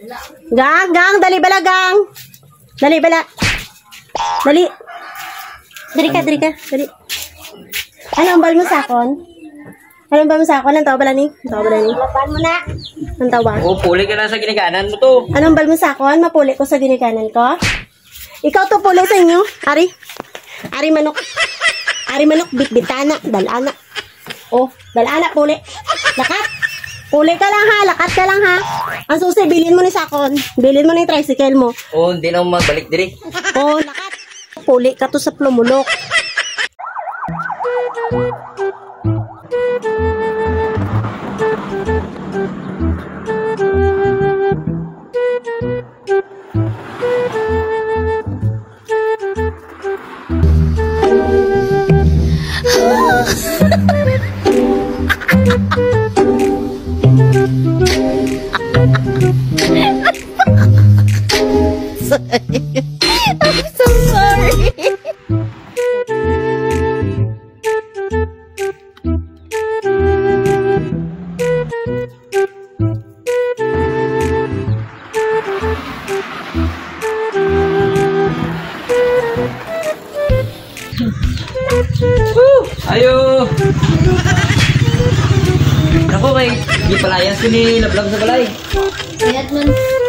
Gang, dali bala, gang. Dali bala. Dali. Dali ka. Dali. Ano ang bal mo sa akon? Ano ba mo sa akon? Ang tao bala ni? Laban mo na. Ang tawa. Oo, puli ka na sa ginikanan mo to. Anong bal mo sa akon? Mapuli ko sa ginikanan ko? Ikaw to puli sa inyo. Ari manok. Ari manok, bitbitana, dalana. Oh, dalana, puli. Lakat. Puli ka lang ha, lakat ka lang ha. Ang susi, bilhin mo ni sakon. Bilhin mo ni tricycle mo. Oo, hindi na magbalik diri. Oh, lakat. Puli ka to sa plumulok. I'm so sorry. Ayo. Ako kay gipalayas ko ni Lablag sa balay. Kayat man.